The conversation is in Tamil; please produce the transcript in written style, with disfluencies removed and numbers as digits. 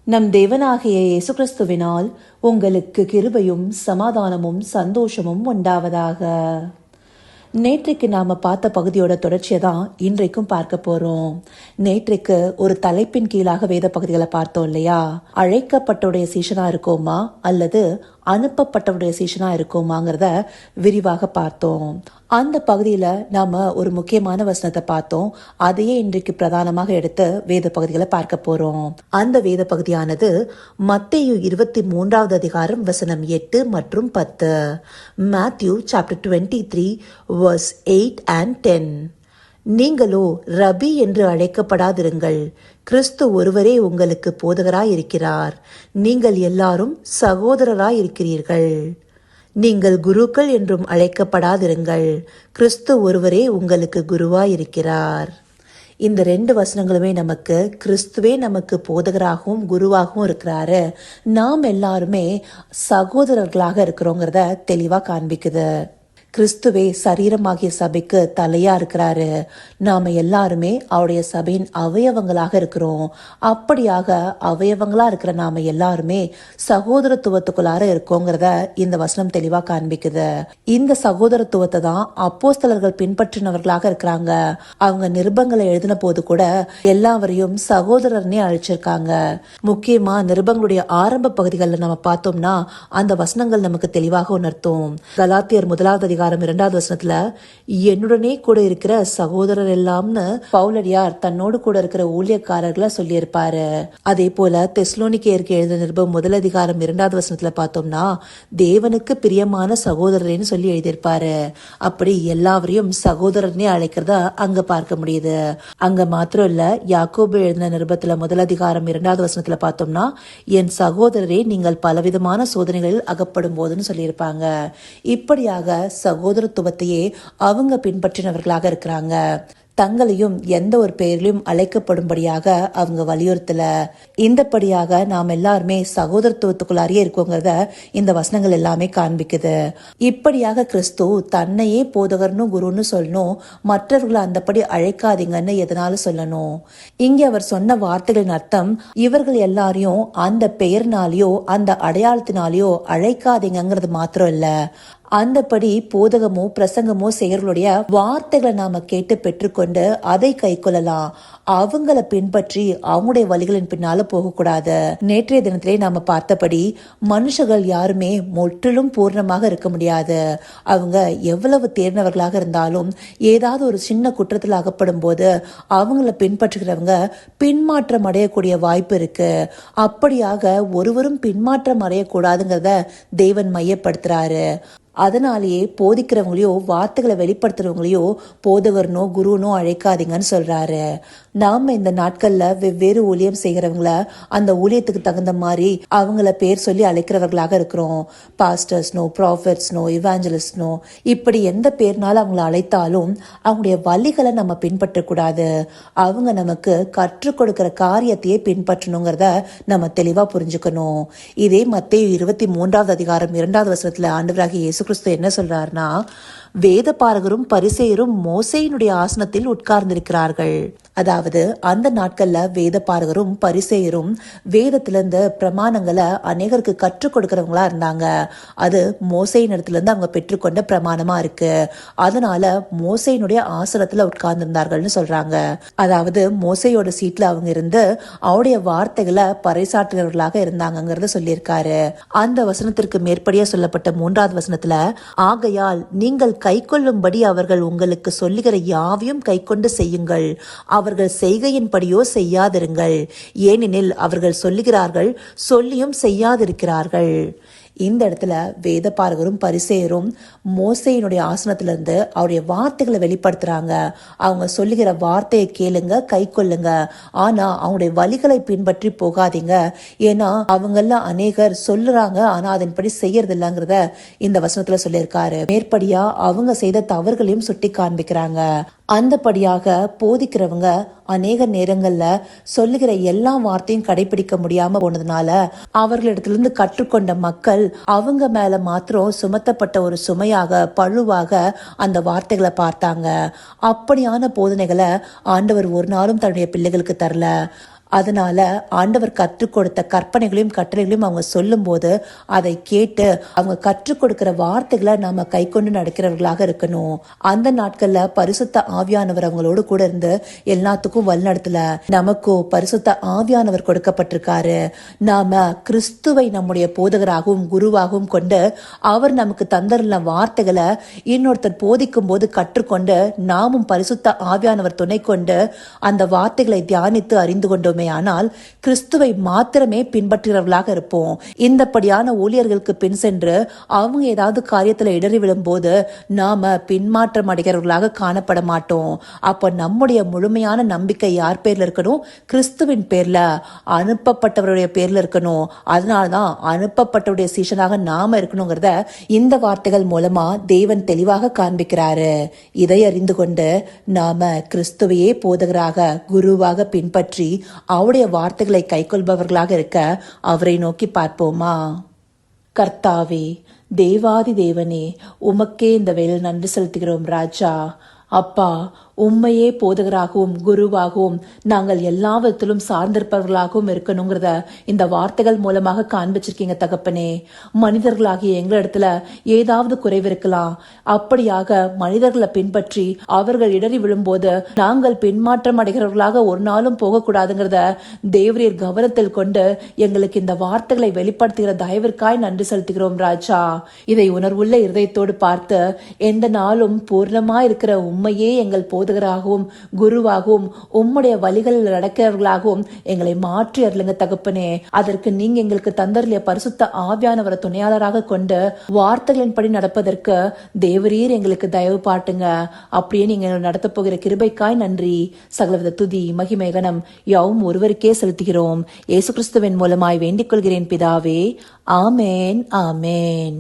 நம் தேவனாகிய இயேசு கிறிஸ்துவினால் உங்களுக்கு கிருபையும் சமாதானமும் சந்தோஷமும் உண்டாவதாக. நேற்றைக்கு நாம பார்த்த பகுதியோட தொடர்ச்சியை தான் இன்றைக்கும் பார்க்க போறோம். நேற்றைக்கு ஒரு தலைப்பின் கீழாக வேத பகுதிகளை பார்த்தோம் இல்லையா? அழைக்கப்பட்டவுடைய சீஷனா இருக்கோமா அல்லது அனுப்பப்பட்டவுடைய சீஷனா இருக்கோமாங்கிறத விரிவாக பார்த்தோம். அந்த பகுதியில நாம ஒரு முக்கியமான வசனத்தை பார்த்தோம். அதையே இன்றைக்கு பிரதானமாக எடுத்து வேத பகுதிகளை பார்க்க போறோம். அந்த வேத பகுதியானது மத்தேயு 23வது அதிகாரம் வசனம் 8 மற்றும் 10. Matthew chapter 23 verse 8 and 10. நீங்களோ ரபி என்று அழைக்கப்படாதிருங்கள், கிறிஸ்து ஒருவரே உங்களுக்கு போதகராயிருக்கிறார். நீங்கள் எல்லாரும் சகோதரராயிருக்கிறீர்கள். நீங்கள் குருக்கள் என்றும் அழைக்கப்படாதிருங்கள், கிறிஸ்து ஒருவரே உங்களுக்கு குருவாயிருக்கிறார். இந்த 2 வசனங்களுமே நமக்கு கிறிஸ்துவே நமக்கு போதகராகவும் குருவாகவும் இருக்கிறாரு, நாம் எல்லாருமே சகோதரர்களாக இருக்கிறோங்கிறத தெளிவா காண்பிக்குது. கிறிஸ்துவே சரீரமாகிய சபைக்கு தலையா இருக்கிறாரு. நாம எல்லாருமே அவருடைய சபையின் அவயவங்களாக இருக்கிறோம். அப்படியாக அவயவங்களா இருக்கிற நாம எல்லாருமே சகோதரத்துவத்துக்குள்ளார இருக்கோங்கிறத இந்த வசனம் தெளிவா காண்பிக்குது. இந்த சகோதரத்துவத்தை தான் அப்போஸ்தலர்கள் பின்பற்றினவர்களாக இருக்கிறாங்க. அவங்க நிருபங்களை எழுதின போது கூட எல்லாவரையும் சகோதரர்னே அழைச்சிருக்காங்க. முக்கியமா நிருபங்களுடைய ஆரம்ப பகுதிகளில் நம்ம பார்த்தோம்னா அந்த வசனங்கள் நமக்கு தெளிவாக உணர்த்தும். கலாத்தியர் 1வது 2வது வசனத்துல என்னுடனே கூட இருக்கிற சகோதரர் எல்லாம்னு பவுலடியார் தன்னோடு கூட இருக்கிற ஊழியக்காரர்களை சொல்லியிருப்பாரு. அதே போல தெஸ்லோனிக்கேயருக்கு எழுதின நிருபம் 1வது வசனத்துல பார்த்தோம்னா தேவனுக்கு பிரியமான சகோதரர்னு சொல்லி எழுதியிருப்பாரு. அப்படி எல்லாவரையும் சகோதரர்னே அழைக்கிறத அங்க பார்க்க முடியுது. அங்க மாத்திரம் இல்ல, யாக்கோபு எழுதின நிருபத்துல 1வது வசனத்துல பார்த்தோம்னா என் சகோதரரே நீங்கள் பலவிதமான சோதனைகளில் அகப்படும் போதுன்னு சொல்லியிருப்பாங்க. இப்படியாக சகோதரத்துவத்தையே அவங்க பின்பற்றினவர்களாக இருக்கிறாங்க. தங்களையும் எந்த ஒரு பெயரிலும் அழைக்கப்படும்படியாக அவங்க வலியுறுத்தல. இந்தபடியாக நாம் எல்லாருமே சகோதரத்துவத்துக்குள்ளாரியே இருக்கோங்கிறத இந்த வசனங்கள் எல்லாமே காண்பிக்குது. இப்படியாக கிறிஸ்து தன்னையே போதகர்னு குருன்னு சொல்லணும், மற்றவர்களை அந்தபடி அழைக்காதீங்கன்னு எதனால சொல்லணும்? இங்கே அவர் சொன்ன வார்த்தைகளின் அர்த்தம் இவர்கள் எல்லாரையும் அந்த பெயர்னாலேயோ அந்த அடையாளத்தினாலேயோ அழைக்காதீங்கிறது மாத்திரம் இல்ல, அந்தபடி போதகமோ பிரசங்கமோ செய்யறவங்களுடைய வார்த்தைகளை நாம கேட்டு பெற்றுக்கொண்டு அதை கை கொள்ளலாம். அவங்கள பின்பற்றி அவங்களுடைய வழிகளின் பின்னால போகக்கூடாது. நேற்றைய தினத்திலே நாம பார்த்தபடி மனுஷர்கள் யாருமே முற்றிலும் பூர்ணமாக இருக்க முடியாது. அவங்க எவ்வளவு தேர்ந்தவர்களாக இருந்தாலும் ஏதாவது ஒரு சின்ன குற்றத்தில் அகப்படும் போது அவங்கள பின்பற்றுகிறவங்க பின்மாற்றம் அடையக்கூடிய வாய்ப்பு இருக்கு. அப்படியாக ஒருவரும் பின்மாற்றம் அடையக்கூடாதுங்கிறத தேவன் மையப்படுத்துறாரு. அதனாலேயே போதிக்கிறவங்களையோ வார்த்தைகளை வெளிப்படுத்துறவங்களையோ போதகர்னோ குருனோ அழைக்காதீங்கன்னு சொல்றாரு. நாம இந்த நாட்கள்ல வெவ்வேறு ஊழியம் செய்கிறவங்கள அந்த ஊழியத்துக்கு தகுந்த மாதிரி அவங்கள பேர் சொல்லி அழைக்கிறவர்களாக இருக்கிறோம். பாஸ்டர்ஸ்னோ, ப்ராஃபெட்ஸ்னோ, இவாஞ்சலிஸ்ட்னோ, இப்படி எந்த பேர்னாலும் அவங்கள அழைத்தாலும் அவங்களுடைய வழிகளை நம்ம பின்பற்றக்கூடாது. அவங்க நமக்கு கற்றுக் கொடுக்கிற காரியத்தையே பின்பற்றணுங்கிறத நம்ம தெளிவா புரிஞ்சுக்கணும். இதே மத்தேயு 23வது அதிகாரம் 2வது வசனத்துல ஆண்டவராகிய இயேசு கிறிஸ்து என்ன சொல்றாருன்னா, வேத பாரகரும் பரிசேயரும் மோசேயினுடைய ஆசனத்தில் உட்கார்ந்திருக்கிறார்கள். அதாவது அந்த நாட்கள்ல வேத பாரகரும் பரிசேயரும் வேதத்திலிருந்து பிரமாணங்களை அநேகருக்கு கற்றுக் கொடுக்கிறவங்களா இருந்தாங்க. அது மோசேயின் இடத்துல இருந்து அவங்க பெற்றுக்கொண்ட பிரமாணமா இருக்கு. அதனால மோசேயினுடைய ஆசனத்துல உட்கார்ந்திருந்தார்கள்னு சொல்றாங்க. அதாவது மோசேயோட சீட்ல அவங்க இருந்து அவருடைய வார்த்தைகளை பறைசாற்றுகிறவர்களாக இருந்தாங்கிறத சொல்லியிருக்காரு. அந்த வசனத்திற்கு மேற்படியா சொல்லப்பட்ட 3வது வசனத்துல, ஆகையால் நீங்கள் கை கொள்ளும்படி அவர்கள் உங்களுக்கு சொல்லுகிற யாவையும் கை கொண்டு செய்யுங்கள், அவர்கள் செய்கையின்படியோ செய்யாதிருங்கள், ஏனெனில் அவர்கள் சொல்லுகிறார்கள், சொல்லியும் செய்யாதிருக்கிறார்கள். இந்த இடத்துல வேத பாரகரும் பரிசேயரும் மோசேயினுடைய ஆசனத்திலிருந்து அவருடைய வார்த்தைகளை வெளிப்படுத்துறாங்க. அவங்க சொல்லுகிற வார்த்தையை கேளுங்க, கை கொள்ளுங்க, ஆனா அவங்களுடைய வழிகளை பின்பற்றி போகாதீங்க. ஏன்னா அவங்கள அநேகர் சொல்லுறாங்க, ஆனா அதன்படி செய்யறது இல்லைங்கிறத இந்த வசனத்துல சொல்லியிருக்காரு. மேற்படியா அவங்க செய்த தவறுகளையும் சுட்டி காண்பிக்கிறாங்க. அந்தபடியாக போதிக்கிறவங்க அநேக நேரங்கள்ல சொல்லுகிற எல்லா வார்த்தையும் கடைபிடிக்க முடியாம போனதுனால அவர்களிடத்திலிருந்து கற்றுக்கொண்ட மக்கள் அவங்க மேல மாத்திரம் சுமத்தப்பட்ட ஒரு சுமையாக பழுவாக அந்த வார்த்தைகளை பார்த்தாங்க. அப்படியான போதனைகளை ஆண்டவர் ஒரு நாளும் தன்னுடைய பிள்ளைகளுக்கு தரல. அதனால ஆண்டவர் கற்றுக் கொடுத்த கற்பனைகளையும் கட்டளைகளையும் அவங்க சொல்லும்போது அதை கேட்டு அவங்க கற்றுக் கொடுக்கிற வார்த்தைகளை நாம கை கொண்டு நடக்கிறவர்களாக இருக்கணும். அந்த நாட்கள்ல பரிசுத்த ஆவியானவர் அவங்களோடு கூட இருந்து எல்லாத்துக்கும் வழிநடத்தல. நமக்கோ பரிசுத்த ஆவியானவர் கொடுக்கப்பட்டிருக்காரு. நாம கிறிஸ்துவை நம்முடைய போதகராகவும் குருவாகவும் கொண்டு அவர் நமக்கு தந்தருள்ள வார்த்தைகளை இன்னொருத்தர் போதிக்கும் போது கற்றுக்கொண்டு நாமும் பரிசுத்த ஆவியானவர் துணை கொண்டு அந்த வார்த்தைகளை தியானித்து அறிந்து கொண்டோமே ஆனால் கிறிஸ்துவை மாத்திரமே பின்பற்றுகிறவர்களாக இருப்போம். இந்தப்படியான ஊழியர்களுக்கு பின் சென்று அவங்க ஏதாவது காரியத்துல இடறி விடும் போது நாம பின்மாற்றம் அடைகிறவர்களாக காணப்பட மாட்டோம். அப்ப நம்முடைய முழுமையான நம்பிக்கை யார் பேர்ல இருக்கணும்? கிறிஸ்துவின் பேர்ல, அனுப்பப்பட்டவருடைய பேர்ல இருக்கணும். அதனாலதான் அனுப்பப்பட்டவருடைய சீஷனாக நாம இருக்கணுங்கிறத இந்த வார்த்தைகள் மூலமா தேவன் தெளிவாக காண்பிக்கிறாரு. இதை அறிந்து கொண்டு நாம கிறிஸ்துவையே போதகராக குருவாக பின்பற்றி அவருடைய வார்த்தைகளை கைக்கொள்பவர்களாக இருக்க அவரை நோக்கி பார்ப்போமா? கர்த்தாவே, தேவாதி தேவனே, உமக்கே இந்த வேளையில் நன்றி செலுத்துகிறோம் ராஜா. அப்பா, உண்மையே போதகராகவும் குருவாகவும் நாங்கள் எல்லா விதத்திலும் சார்ந்திருப்பவர்களாகவும் இருக்கணுங்கிறத இந்த வார்த்தைகள் மூலமாக காண்பிச்சிருக்கீங்க தகப்பனே. மனிதர்களாகிய எங்களிடத்துல ஏதாவது குறைவு இருக்கலாம். அப்படியாக மனிதர்களை பின்பற்றி அவர்கள் இடறி விழும்போது நாங்கள் பின்மாற்றம் அடைகிறவர்களாக ஒரு நாளும் போகக்கூடாதுங்கிறத தேவரீர் கவனத்தில் கொண்டு எங்களுக்கு இந்த வார்த்தைகளை வெளிப்படுத்துகிற தயவிற்காய் நன்றி செலுத்துகிறோம் ராஜா. இதை உணர்வுள்ள இருதயத்தோடு பார்த்து எந்த நாளும் பூர்ணமா இருக்கிற உண்மையே எங்கள் போதகராகவும் குருவாகவும் உம்முடைய வழிகளில் நடக்கிறவர்களாகவும் எங்களை மாற்றி அருளுங்க தகப்பனே. அதற்கு நீங்க எங்களுக்கு தந்தருளிய பரிசுத்த ஆவியானவரை துணையாளராக கொண்டு வார்த்தைகளின்படி நடப்பதற்கு தேவரீர் எங்களுக்கு தயவு பாட்டுங்க. அப்படியே நீங்க நடத்த போகிற கிருபைக்காய் நன்றி. சகலவித துதி மகிமை கனம் யாவும் ஒருவருக்கே செலுத்துகிறோம். இயேசு கிறிஸ்துவின் மூலமாய் வேண்டிக் கொள்கிறேன் பிதாவே. ஆமேன், ஆமேன்.